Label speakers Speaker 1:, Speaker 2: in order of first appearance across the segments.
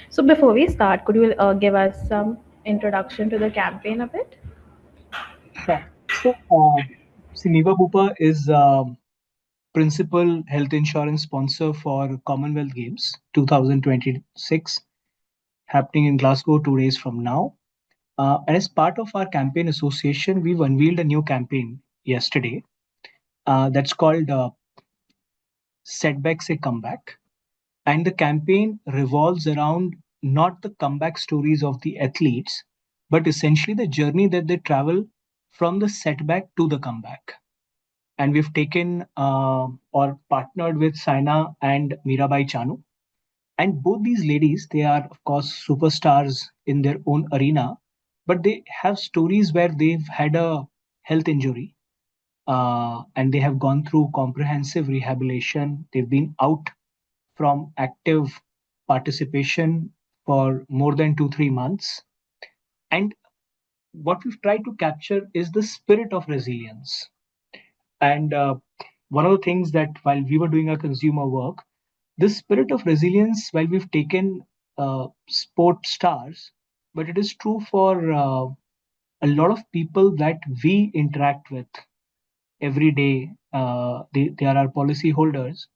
Speaker 1: So before we start, could you give us some introduction to the campaign a bit?
Speaker 2: Sure. So, Niva Bupa is principal health insurance sponsor for Commonwealth Games 2026, happening in Glasgow 2 days from now. And as part of our campaign association, we've unveiled a new campaign yesterday that's called Setback Se Comeback. And the campaign revolves around not the comeback stories of the athletes, but essentially the journey that they travel from the setback to the comeback. And we've taken or partnered with Saina and Mirabai Chanu. And both these ladies, they are, of course, superstars in their own arena, but they have stories where they've had a health injury and they have gone through comprehensive rehabilitation. They've been out from active participation for more than 2, 3 months. And what we've tried to capture is the spirit of resilience. And one of the things that while we were doing our consumer work, this spirit of resilience, while we've taken sport stars, but it is true for a lot of people that we interact with every day. They are our policy holders.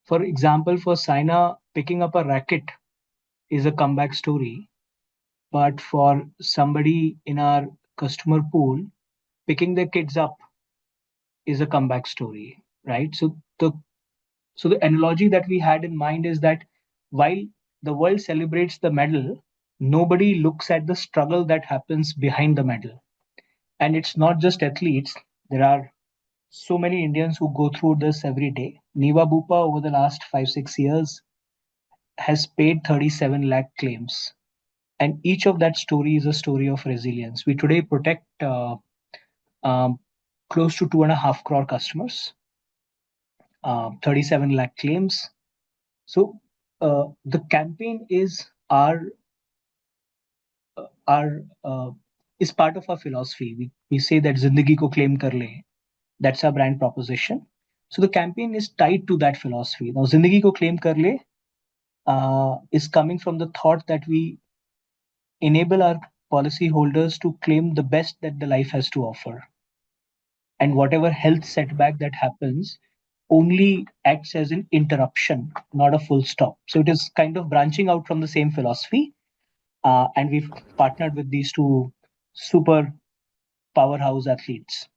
Speaker 2: For example, for Saina, picking up a racket is a comeback story. But for somebody in our customer pool, picking their kids up is a comeback story, right? So the analogy that we had in mind is that while the world celebrates the medal, nobody looks at the struggle that happens behind the medal. And it's not just athletes. There are so many Indians who go through this every day. Niva Bupa over the last 5, 6 years has paid 37 lakh claims. And each of that story is a story of resilience. We today protect um, close to 2.5 crore customers, 37 lakh claims. So the campaign our is part of our philosophy. We say that Zindagi ko claim kar le. That's our brand proposition. So the campaign is tied to that philosophy. Now, Zindagi ko claim kar le is coming from the thought that we enable our policy holders to claim the best that the life has to offer. And whatever health setback that happens only acts as an interruption, not a full stop. So it is kind of branching out from the same philosophy. And we've partnered with these two super powerhouse athletes.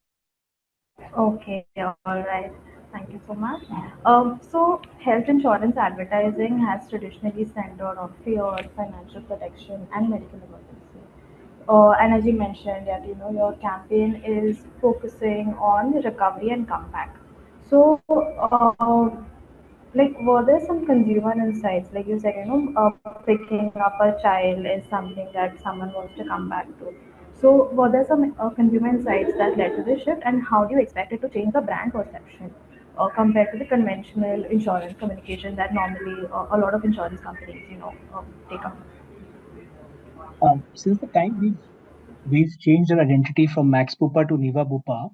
Speaker 1: Okay, all right. Thank you so much. So, health insurance advertising has traditionally centered on fear, financial protection, and medical emergency. And as you mentioned, that your campaign is focusing on recovery and comeback. So, like, were there some consumer insights? Like you said, picking up a child is something that someone wants to come back to. So, were there some consumer insights that led to this shift, and how do you expect it to change the brand perception compared to the conventional insurance communication that normally a lot of insurance companies, take up?
Speaker 2: Since the time we've changed our identity from Max Bupa to Niva Bupa,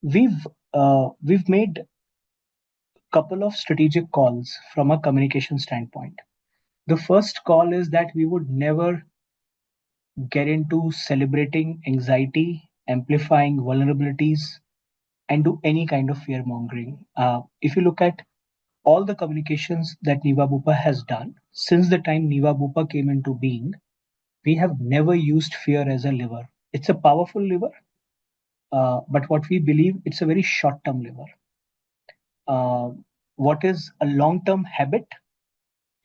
Speaker 2: we've made a couple of strategic calls from a communication standpoint. The first call is that we would never get into celebrating anxiety, amplifying vulnerabilities, and do any kind of fear mongering. If you look at all the communications that Niva Bupa has done since the time Niva Bupa came into being, we have never used fear as a lever. It's a powerful lever, but what we believe it's a very short-term lever. Uh, what is a long-term habit?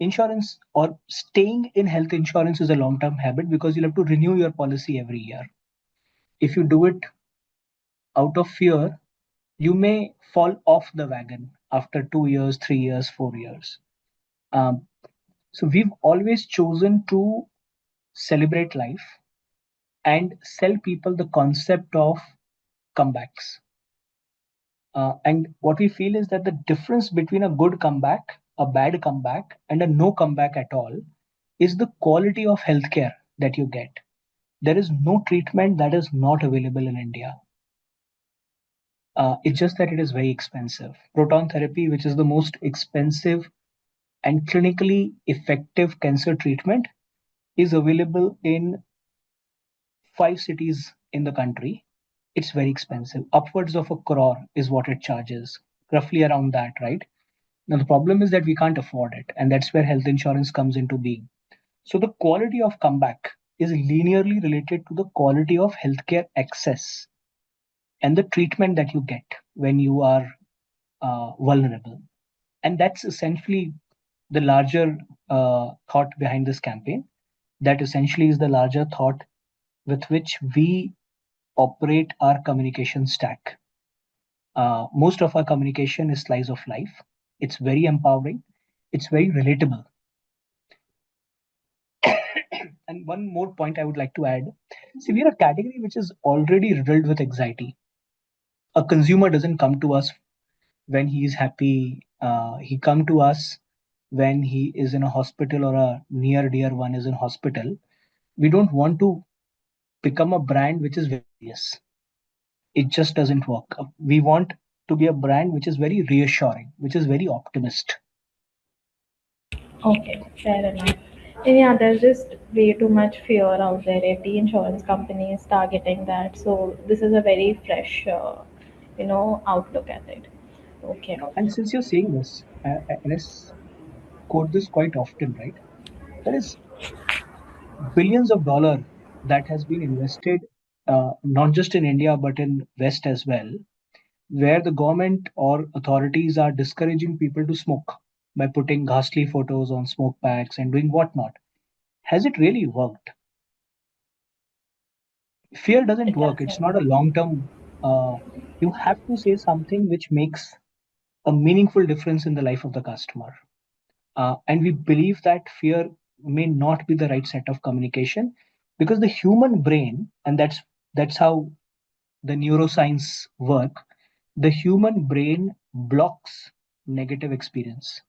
Speaker 2: Insurance or staying in health insurance is a long-term habit because you'll have to renew your policy every year. If you do it out of fear, you may fall off the wagon after 2 years, 3 years, 4 years. Um, so we've always chosen to celebrate life and sell people the concept of comebacks. And what we feel is that the difference between a good comeback, a bad comeback, and a no comeback at all is the quality of healthcare that you get. There is no treatment that is not available in India. It's just that it is very expensive. Proton therapy, which is the most expensive and clinically effective cancer treatment is available in 5 cities in the country. It's very expensive. Upwards of a crore is what it charges, roughly around that, right? Now, the problem is that we can't afford it, and that's where health insurance comes into being. So, the quality of comeback is linearly related to the quality of healthcare access and the treatment that you get when you are vulnerable. And that's essentially the larger thought behind this campaign. That essentially is the larger thought with which we operate our communication stack. Most of our communication is slice of life. It's very empowering. It's very relatable. And one more point I would like to add. See, we are a category which is already riddled with anxiety. A consumer doesn't come to us when he is happy. He come to us when he is in a hospital or a near dear one is in hospital. We don't want to become a brand which is very serious. It just doesn't work. We want to be a brand which is very reassuring, which is very optimist.
Speaker 1: Okay, fair enough. And yeah, there's just way too much fear out there. Every insurance company is targeting that. So this is a very fresh, outlook at it. Okay.
Speaker 2: And since you're saying this, and I quote this quite often, right? There is billions of dollars that has been invested, not just in India but in West as well, where the government or authorities are discouraging people to smoke by putting ghastly photos on smoke packs and doing whatnot. Has it really worked? Fear doesn't
Speaker 1: It
Speaker 2: work.
Speaker 1: does, yeah.
Speaker 2: It's not a long term. You have to say something which makes a meaningful difference in the life of the customer. And we believe that fear may not be the right set of communication because the human brain, and that's how the neuroscience work. The human brain blocks negative experience.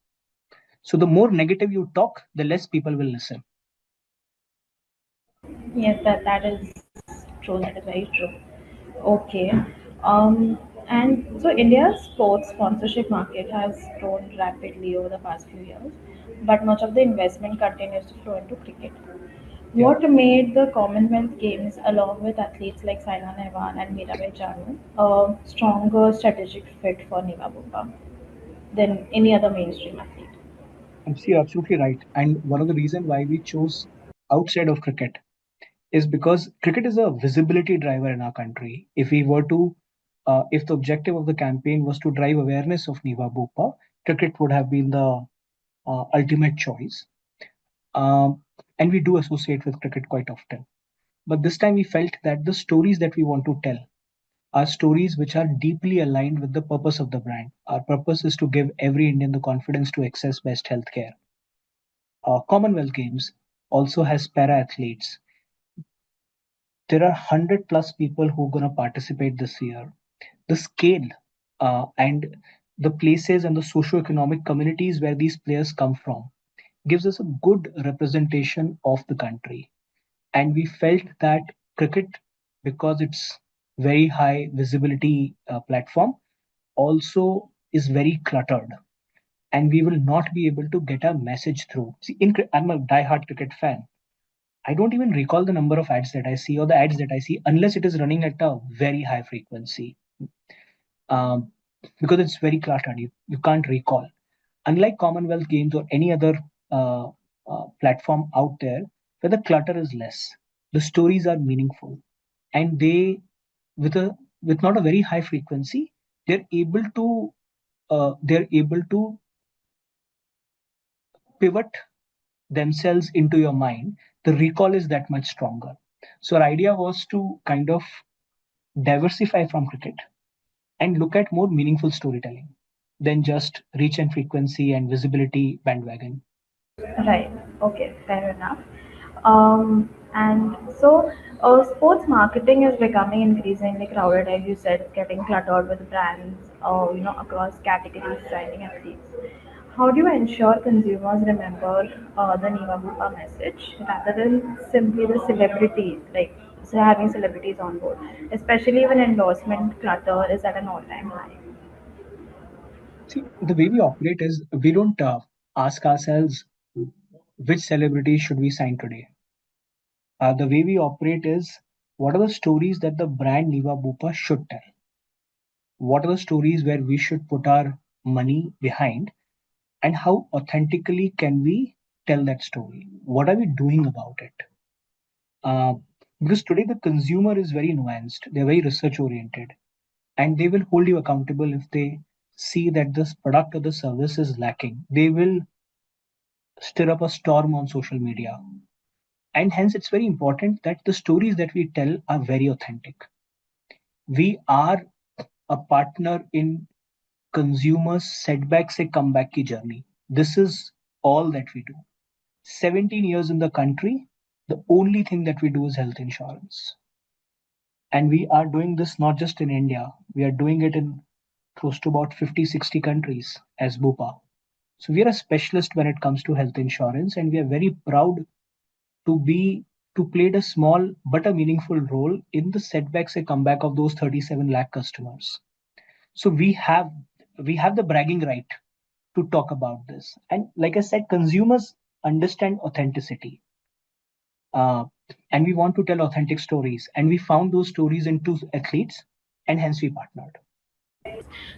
Speaker 2: So the more negative you talk, the less people will listen.
Speaker 1: Yes, that is true. That is very true. Okay. Um, and so India's sports sponsorship market has grown rapidly over the past few years, but much of the investment continues to flow into cricket.
Speaker 2: Yeah.
Speaker 1: What made the Commonwealth Games, along with athletes like Saina Nehwal and Mirabai Chanu, a stronger strategic fit for Niva Bupa than any other mainstream athlete?
Speaker 2: You're absolutely right. And one of the reasons why we chose outside of cricket is because cricket is a visibility driver in our country. If the objective of the campaign was to drive awareness of Niva Bupa, cricket would have been the ultimate choice. Um, and we do associate with cricket quite often. But this time we felt that the stories that we want to tell are stories which are deeply aligned with the purpose of the brand. Our purpose is to give every Indian the confidence to access best healthcare. Commonwealth Games also has para athletes. There are 100 plus people who are going to participate this year. The scale and the places and the socio-economic communities where these players come from gives us a good representation of the country. And we felt that cricket, because it's very high visibility platform, also is very cluttered, and we will not be able to get our message through. See, I'm a die-hard cricket fan. I don't even recall the number of ads that I see or the ads that I see unless it is running at a very high frequency, um, because it's very cluttered. You can't recall. Unlike Commonwealth Games or any other platform out there, where the clutter is less, the stories are meaningful, and with a with not a very high frequency, they're able to pivot themselves into your mind. The recall is that much stronger. So our idea was to kind of diversify from cricket and look at more meaningful storytelling than just reach and frequency and visibility bandwagon.
Speaker 1: Right. Okay. Fair enough. And so, sports marketing is becoming increasingly crowded, as you said, getting cluttered with brands, across categories driving athletes. How do you ensure consumers remember the Niva Bupa message rather than simply the celebrity, like having celebrities on board, especially when endorsement clutter is at an all-time high?
Speaker 2: See, the way we operate is we don't. ask ourselves which celebrity should we sign today. The way we operate is what are the stories that the brand Niva Bupa should tell? What are the stories where we should put our money behind? And how authentically can we tell that story? What are we doing about it? Uh, because today the consumer is very nuanced, they're very research oriented, and they will hold you accountable if they see that this product or the service is lacking. They will stir up a storm on social media. And hence, it's very important that the stories that we tell are very authentic. We are a partner in consumers' setback se comeback ki journey. This is all that we do. 17 years in the country, the only thing that we do is health insurance. And we are doing this not just in India, we are doing it in close to about 50, 60 countries as Bupa. So we are a specialist when it comes to health insurance, and we are very proud to be to played a small but a meaningful role in the setbacks and comeback of those 37 lakh customers. So we have the bragging right to talk about this. And like I said, consumers understand authenticity, uh, and we want to tell authentic stories. And we found those stories in two athletes, and hence we partnered.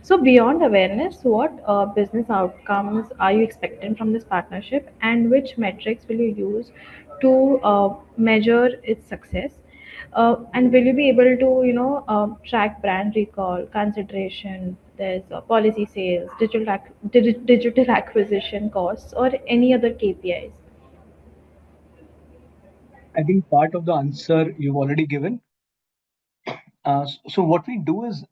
Speaker 1: So, beyond awareness, what business outcomes are you expecting from this partnership, and which metrics will you use to measure its success? And will you be able to, track brand recall, consideration? There's policy sales, digital acquisition costs, or any other KPIs.
Speaker 2: I think part of the answer you've already given. So what we do is,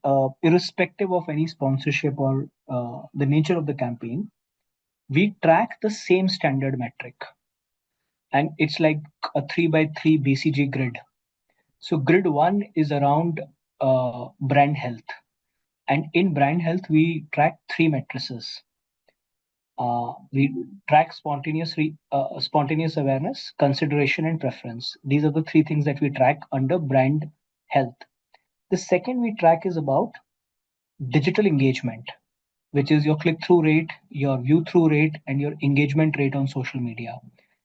Speaker 2: irrespective of any sponsorship or the nature of the campaign, we track the same standard metric, and it's like a 3 by 3 BCG grid. So grid one is around brand health, and in brand health we track three matrices. We track spontaneous awareness, consideration, and preference. These are the three things that we track under brand health. The second we track is about digital engagement, which is your click through rate, your view through rate, and your engagement rate on social media,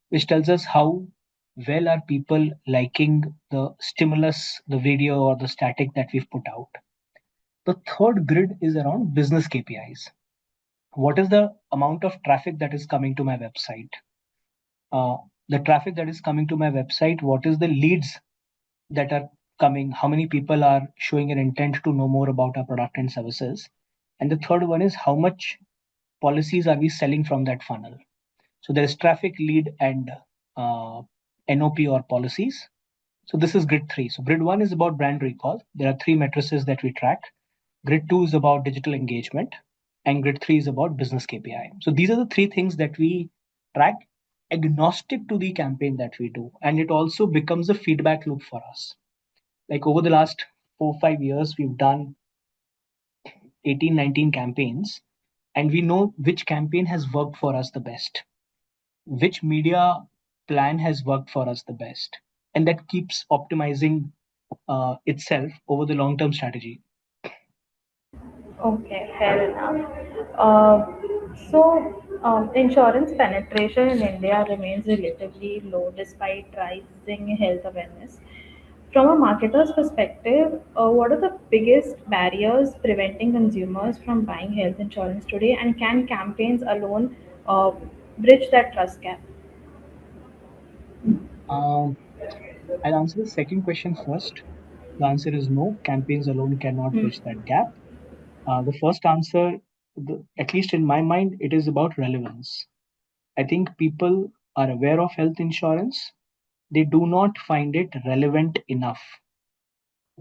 Speaker 2: which tells us how well are people liking the stimulus, the video, or the static that we've put out. The third grid is around business KPIs. What is the amount of traffic that is coming to my website? Uh, the traffic that is coming to my website, what is the leads that are coming? How many people are showing an intent to know more about our product and services? And the third one is how much policies are we selling from that funnel? So there is traffic, lead, and uh, NOP or policies. So this is grid three. So grid one is about brand recall. There are three matrices that we track. Grid two is about digital engagement, and grid three is about business KPI. So these are the three things that we track agnostic to the campaign that we do. And it also becomes a feedback loop for us. Like over the last 4 5 years, we've done 18 19 campaigns, and we know which campaign has worked for us the best, which media plan has worked for us the best, and that keeps optimizing itself over the long term strategy.
Speaker 1: Okay, fair enough. Insurance penetration in India remains relatively low despite rising health awareness. From a marketer's perspective, what are the biggest barriers preventing consumers from buying health insurance today, and can campaigns alone uh, bridge that trust gap?
Speaker 2: um, I'll answer the second question first. The answer is no, campaigns alone cannot
Speaker 1: Hmm.
Speaker 2: bridge that gap. The first answer, at least in my mind, it is about relevance. I think people are aware of health insurance, they do not find it relevant enough.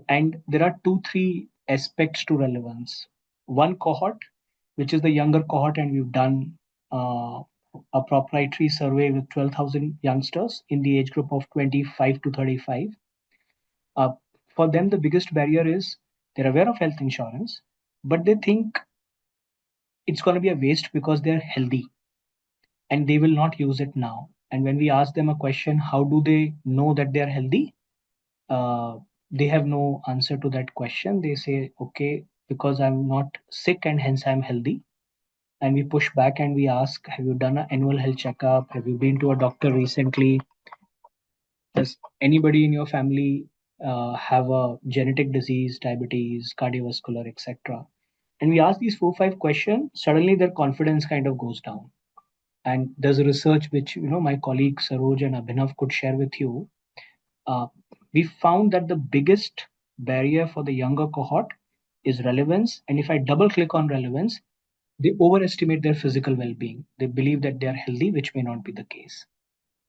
Speaker 2: And there are two, three aspects to relevance. One cohort, which is the younger cohort, and we've done a proprietary survey with 12,000 youngsters in the age group of 25 to 35. Uh, for them, the biggest barrier is they're aware of health insurance, but they think it's going to be a waste because they're healthy and they will not use it now. And when we ask them a question, how do they know that they're healthy? uh, they have no answer to that question. They say, okay, because I'm not sick and hence I'm healthy. and we push back and we ask, have you done an annual health checkup? Have you been to a doctor recently? Does anybody in your family have a genetic disease, diabetes, cardiovascular, etc.? And we ask these 4 5 questions, suddenly their confidence kind of goes down. And there's a research which my colleagues Saroj and Abhinav could share with you. uh, we found that the biggest barrier for the younger cohort is relevance. And if I double click on relevance, they overestimate their physical well being. They believe that they are healthy, which may not be the case.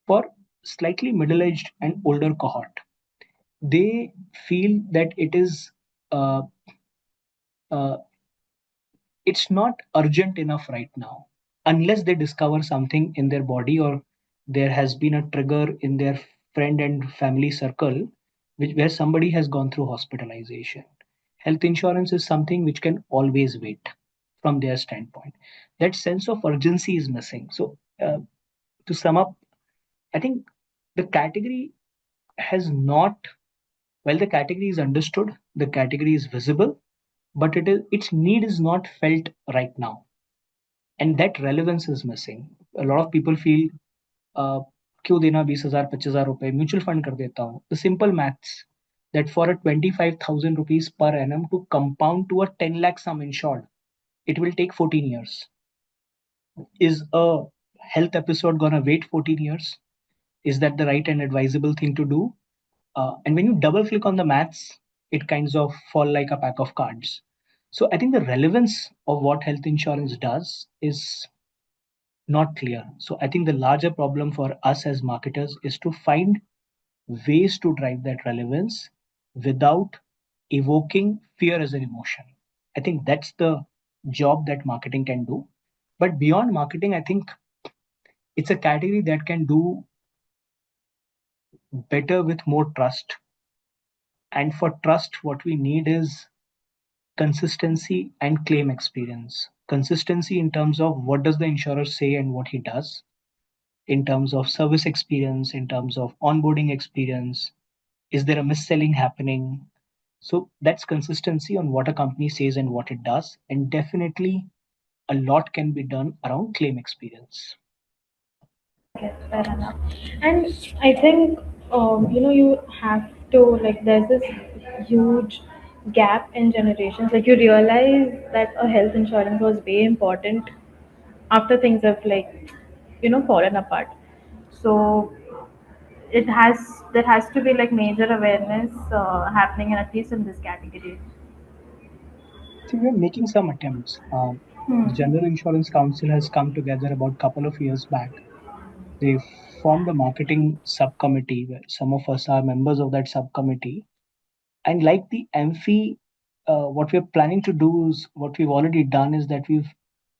Speaker 2: For slightly middle aged and older cohort, they feel that uh, uh, it's not urgent enough right now unless they discover something in their body, or there has been a trigger in their friend and family circle where somebody has gone through hospitalization. Health insurance is something which can always wait from their standpoint. That sense of urgency is missing. So to sum up, I think the category has not, while the category is understood, the category is visible, but its need is not felt right now, and that relevance is missing. A lot of people feel, क्यों देना 20,000 25,000 रुपए mutual fund कर देता हूँ. The simple maths that for a 25,000 rupees per annum to compound to a 10 lakh sum insured, it will take 14 years. Is a health episode gonna wait 14 years? Is that the right and advisable thing to do? And when you double click on the maths, it kinds of fall like a pack of cards. So I think the relevance of what health insurance does is not clear. So I think the larger problem for us as marketers is to find ways to drive that relevance without evoking fear as an emotion. I think that's the job that marketing can do. But beyond marketing, I think it's a category that can do better with more trust. And for trust, what we need is consistency and claim experience. Consistency in terms of what does the insurer say and what he does, in terms of service experience, in terms of onboarding experience. Is there a mis-selling happening? So that's consistency on what a company says and what it does. And definitely a lot can be done around claim experience.
Speaker 1: Okay, fair enough. And I think, you have to, like, there's this huge gap in generations. Like, you realize that a health insurance was way important after things have, like, fallen apart. So there has to be like major awareness happening, in at least in this category.
Speaker 2: So we're making some attempts. The
Speaker 1: Hmm.
Speaker 2: General Insurance Council has come together about a couple of years back. They formed a marketing subcommittee where some of us are members of that subcommittee. And like the Amphi, what we're planning to do is what we've already done is that we've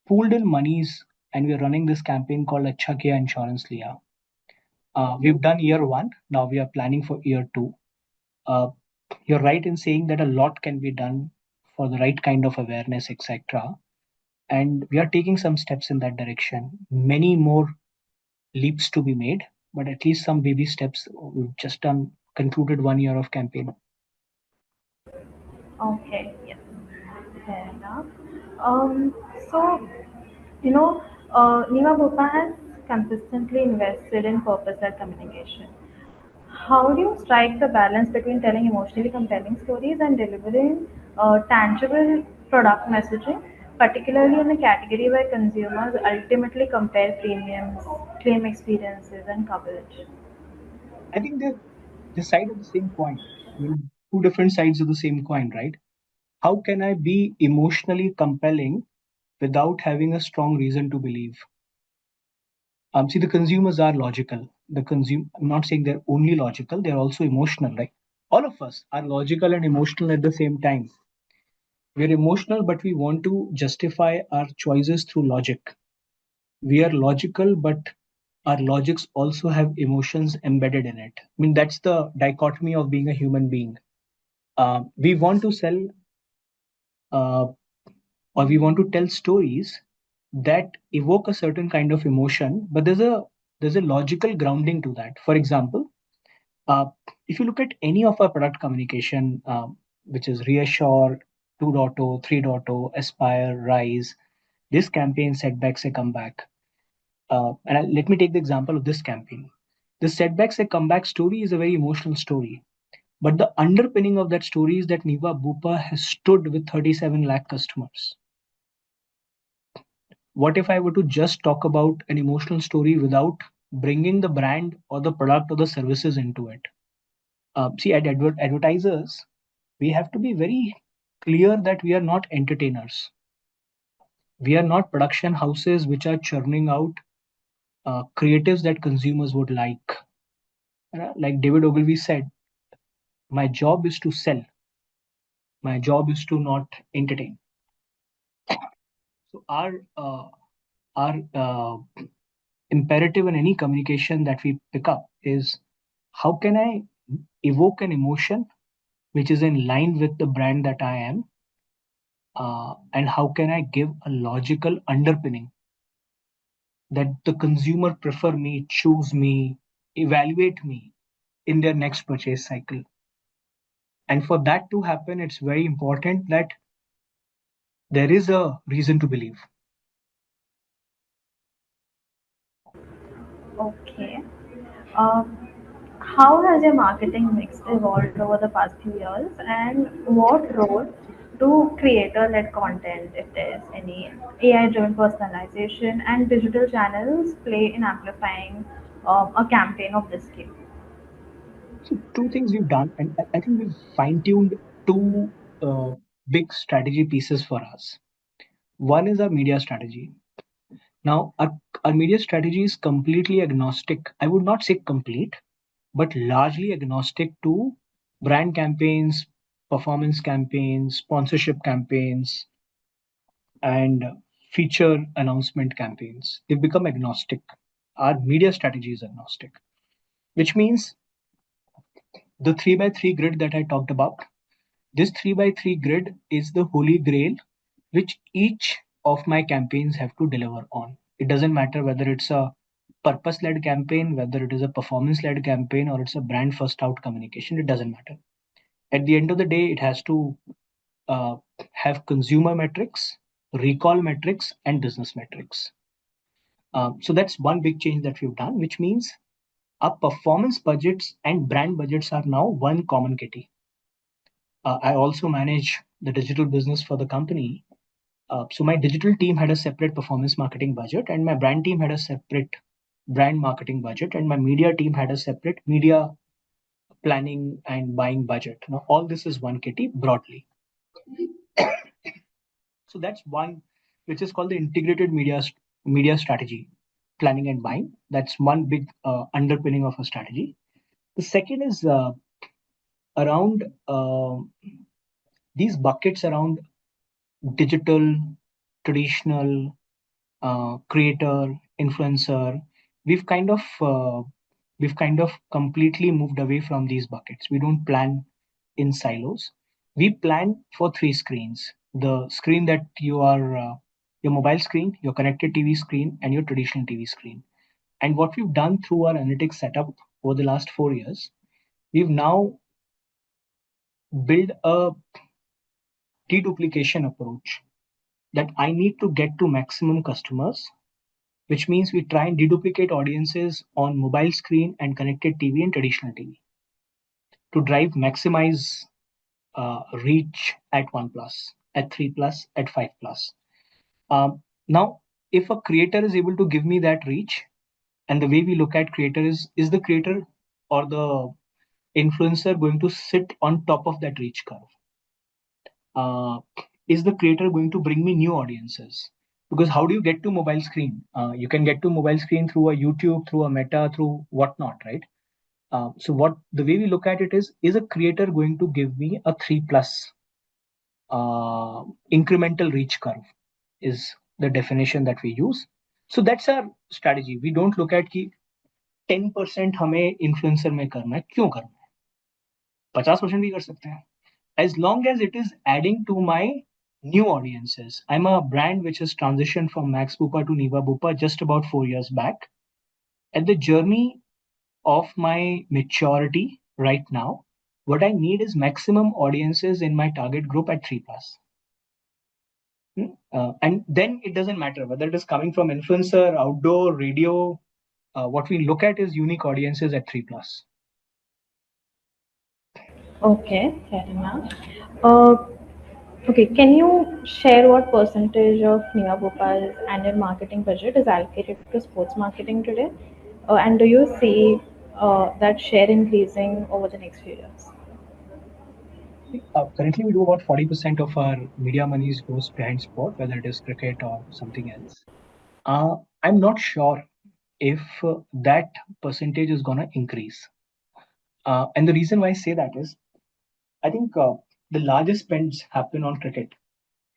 Speaker 2: pooled in monies and we're running this campaign called Acha Kiya Insurance Liya. We've done year one. Now we are planning for year two. Uh, you're right in saying that a lot can be done for the right kind of awareness, etc. And we are taking some steps in that direction. Many more leaps to be made, but at least some baby steps. We've just done concluded 1 year of campaign.
Speaker 1: Okay, yes, fair enough. Um, so, you know, Niva Bupa has consistently invested in purpose-led communication. How do you strike the balance between telling emotionally compelling stories and delivering tangible product messaging, particularly in a category where consumers ultimately compare premiums, claim experiences, and coverage?
Speaker 2: I think they're the side of the same coin. I mean, two different sides of the same coin, right? How can I be emotionally compelling without having a strong reason to believe? See, the consumers are logical. I'm not saying they're only logical; they're also emotional. Right? All of us are logical and emotional at the same time. We're emotional, but we want to justify our choices through logic. We are logical, but our logics also have emotions embedded in it. I mean, that's the dichotomy of being a human being. We want to sell, uh, or we want to tell stories that evoke a certain kind of emotion, but there's a logical grounding to that. For example, uh, if you look at any of our product communication, which is Reassure, 2.0, 3.0, Aspire, Rise, This campaign, Setback Se Comeback. Let me take the example of this campaign. The Setback Se Comeback story is a very emotional story. But the underpinning of that story is that Niva Bupa has stood with 37 lakh customers. What if I were to just talk about an emotional story without bringing the brand or the product or the services into it? See, at advertisers, we have to be very clear that we are not entertainers. We are not production houses which are churning out creatives that consumers would like. Like David Ogilvy said, my job is to sell. My job is to not entertain. So our imperative in any communication that we pick up is how can I evoke an emotion which is in line with the brand that I am, and how can I give a logical underpinning that the consumer prefer me, choose me, evaluate me in their next purchase cycle. And for that to happen, it's very important that there is a reason to believe.
Speaker 1: Okay. Um, how has your marketing mix evolved over the past few years, and what role do creator-led content, if there's any AI-driven personalization, and digital channels play in amplifying a campaign of this scale?
Speaker 2: So two things we've done, and I think we've fine-tuned two big strategy pieces for us. One is our media strategy. Now, our media strategy is completely agnostic. I would not say complete, but largely agnostic to brand campaigns, performance campaigns, sponsorship campaigns, and feature announcement campaigns. They've become agnostic. Our media strategy is agnostic, which means the 3 by 3 grid that I talked about, this 3 by 3 grid is the holy grail which each of my campaigns have to deliver on. It doesn't matter whether it's a purpose led campaign, whether it is a performance led campaign, or it's a brand first out communication, it doesn't matter. At the end of the day, it has to uh, have consumer metrics, recall metrics, and business metrics. So that's one big change that we've done, which means our performance budgets and brand budgets are now one common kitty. I also manage the digital business for the company. So my digital team had a separate performance marketing budget, and my brand team had a separate brand marketing budget, and my media team had a separate media planning and buying budget. Now all this is one kitty broadly. So that's one, which is called the integrated media strategy, planning and buying. That's one big underpinning of a strategy. The second is around these buckets around digital, traditional, creator, influencer. We've kind of uh, we've kind of completely moved away from these buckets. We don't plan in silos. We plan for three screens: the screen that you are, your mobile screen, your connected TV screen, and your traditional TV screen. And what we've done through our analytics setup over the last 4 years, we've now built a deduplication approach that I need to get to maximum customers, which means we try and deduplicate audiences on mobile screen and connected TV and traditional TV to drive maximize reach at 1 plus, at 3 plus, at 5 plus. Now, if a creator is able to give me that reach, and the way we look at creator is the creator or the influencer going to sit on top of that reach curve? uh, is the creator going to bring me new audiences? Because how do you get to mobile screen? You can get to mobile screen through a YouTube, through a Meta, through whatnot, right? So what the way we look at it is a creator going to give me a 3 plus incremental reach curve is the definition that we use. So that's our strategy. We don't look at कि 10% हमें influencer में करना है, क्यों करना है? 50% भी कर सकते हैं, as long as it is adding to my new audiences. I'm a brand which has transitioned from Max Bupa to Niva Bupa just about 4 years back. At the journey of my maturity right now, what I need is maximum audiences in my target group at 3 plus. And then it doesn't matter whether it is coming from influencer, outdoor, radio. What we look at is unique audiences at 3 plus.
Speaker 1: Okay, fair enough. Uh, okay, can you share what percentage of Niva Bhopal's annual marketing budget is allocated to sports marketing today? And do you see that share increasing over the next few years?
Speaker 2: Currently, we do about 40% of our media monies goes behind sport, whether it is cricket or something else. I'm not sure if that percentage is going to increase. And the reason why I say that is, I think the largest spends happen on cricket,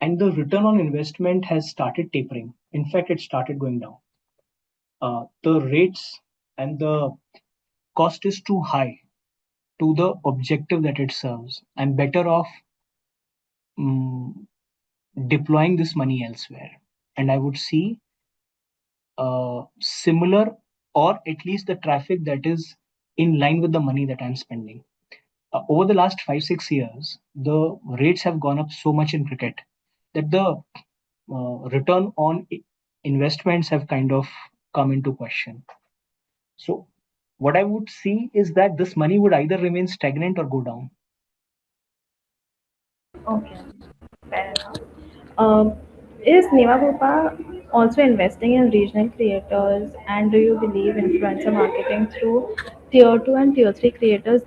Speaker 2: and the return on investment has started tapering. In fact, it started going down. The rates and the cost is too high to the objective that it serves. I'm better off um, deploying this money elsewhere. And I would see similar or at least the traffic that is in line with the money that I'm spending. Over the last 5, 6 years, the rates have gone up so much in cricket that the return on investments have kind of come into question. So, what I would see is that this money would either remain stagnant or go down.
Speaker 1: Okay, fair enough. Um, is Niva Bupa also investing in regional creators? And do you believe influencer marketing through tier 2 and tier 3 creators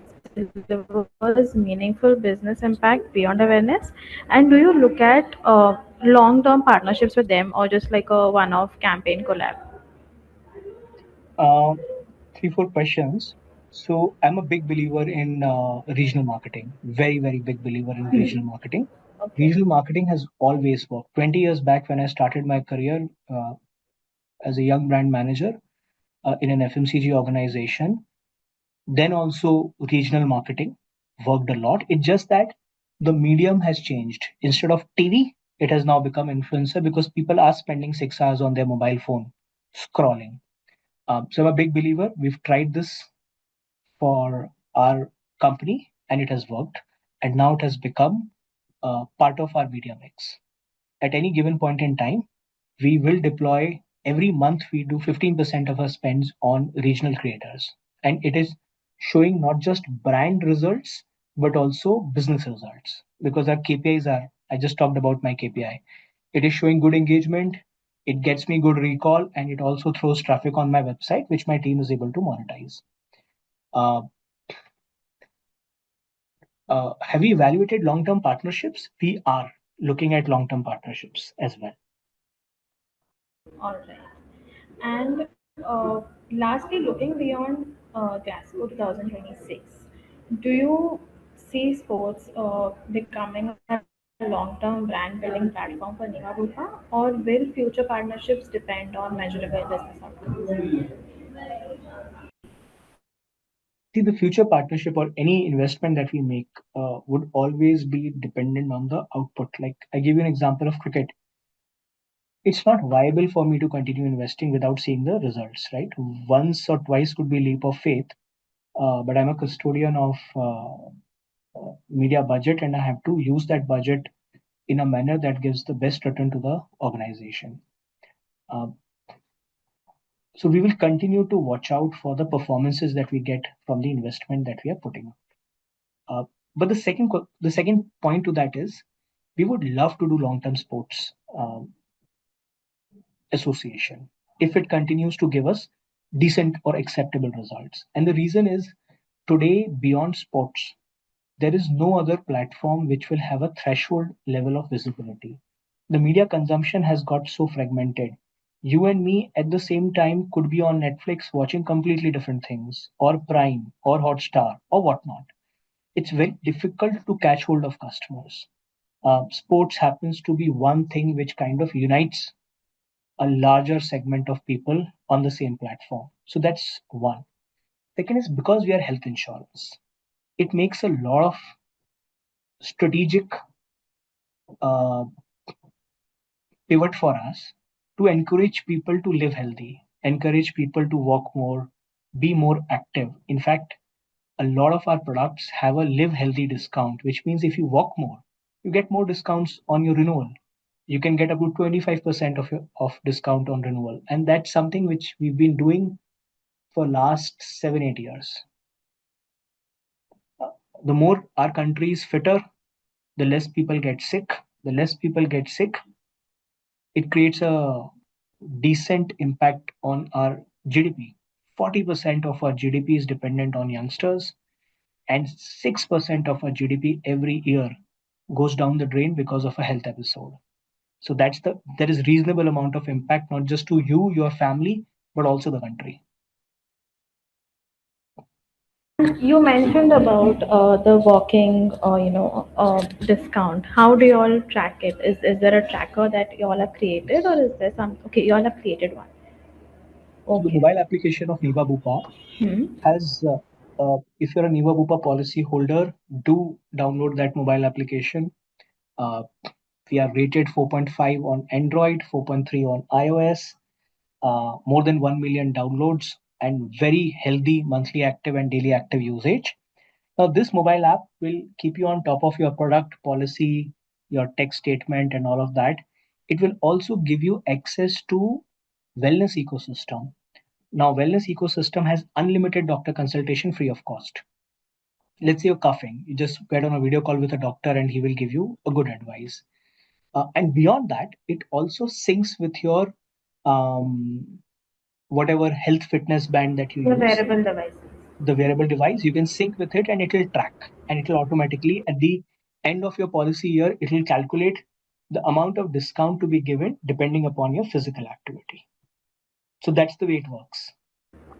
Speaker 1: delivers meaningful business impact beyond awareness? And do you look at long term partnerships with them or just like a one off campaign collab?
Speaker 2: Uh, 3, 4 questions. So, I'm a big believer in regional marketing, very, very big believer in regional marketing.
Speaker 1: Okay.
Speaker 2: Regional marketing has always worked. 20 years back, when I started my career as a young brand manager in an FMCG organization, then also regional marketing worked a lot. It's just that the medium has changed. Instead of TV, it has now become influencer because people are spending 6 hours on their mobile phone scrolling. So I'm a big believer. We've tried this for our company and it has worked. And now it has become part of our media mix. At any given point in time, we will deploy every month, we do 15% of our spends on regional creators. And it is showing not just brand results, but also business results because our KPIs are, I just talked about my KPI. It is showing good engagement. It gets me good recall and it also throws traffic on my website, which my team is able to monetize. Uh, have we evaluated long term partnerships? We are looking at long term partnerships as well.
Speaker 1: All right. And lastly, looking beyond Glasgow 2026, do you see sports becoming a long-term brand building platform for Niva Bupa, or will future partnerships depend on measurable business outcomes?
Speaker 2: See, the future partnership or any investment that we make would always be dependent on the output. Like I give you an example of cricket. It's not viable for me to continue investing without seeing the results, right? Once or twice could be leap of faith, but I'm a custodian of media budget and I have to use that budget in a manner that gives the best return to the organization. Uh, so we will continue to watch out for the performances that we get from the investment that we are putting. Uh, but the second point to that is we would love to do long term sports association if it continues to give us decent or acceptable results. And the reason is today beyond sports, there is no other platform which will have a threshold level of visibility. The media consumption has got so fragmented. You and me at the same time could be on Netflix watching completely different things, or Prime, or Hotstar, or whatnot. It's very difficult to catch hold of customers. Sports happens to be one thing which kind of unites a larger segment of people on the same platform. So that's one. Second is because we are health insurance, it makes a lot of strategic uh, pivot for us to encourage people to live healthy, encourage people to walk more, be more active. In fact, a lot of our products have a live healthy discount, which means if you walk more, you get more discounts on your renewal. you can get up to 25% of discount on renewal, and that's something which we've been doing for last 7 8 years. Uh, the more our country is fitter, the less people get sick. The less people get sick, it creates a decent impact on our GDP. 40% of our GDP is dependent on youngsters, and 6% of our GDP every year goes down the drain because of a health episode. So there is reasonable amount of impact not just to you, your family, but also the country.
Speaker 1: You mentioned about the walking, discount. How do you all track it? Is there a tracker that you all have created, or is there some? Okay, you all have created one.
Speaker 2: So the
Speaker 1: Okay.
Speaker 2: mobile application of Niva Bupa
Speaker 1: Hmm.
Speaker 2: has, if you're a Niva Bupa policy holder, do download that mobile application. Uh, we are rated 4.5 on Android, 4.3 on iOS, more than 1 million downloads, and very healthy monthly active and daily active usage. Now, this mobile app will keep you on top of your product policy, your text statement, and all of that. It will also give you access to wellness ecosystem. Now, wellness ecosystem has unlimited doctor consultation free of cost. Let's say you're coughing, you just get on a video call with a doctor and he will give you a good advice. And beyond that, it also syncs with your whatever health fitness band that you
Speaker 1: The
Speaker 2: use,
Speaker 1: wearable devices.
Speaker 2: the wearable device. You can sync with it and it will track, and it will automatically at the end of your policy year, it will calculate the amount of discount to be given depending upon your physical activity. So that's the way it works.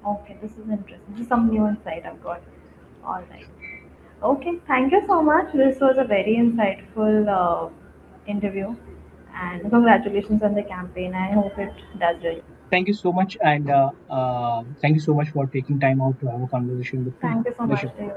Speaker 1: Okay, this is interesting. This is some new insight I've got. All right. Okay, thank you so much. This was a very insightful interview, and congratulations on the campaign. I hope it does really.
Speaker 2: Thank you so much, and thank you so much for taking time out to have a conversation with me.
Speaker 1: Thank you so much
Speaker 2: Pleasure.
Speaker 1: to you.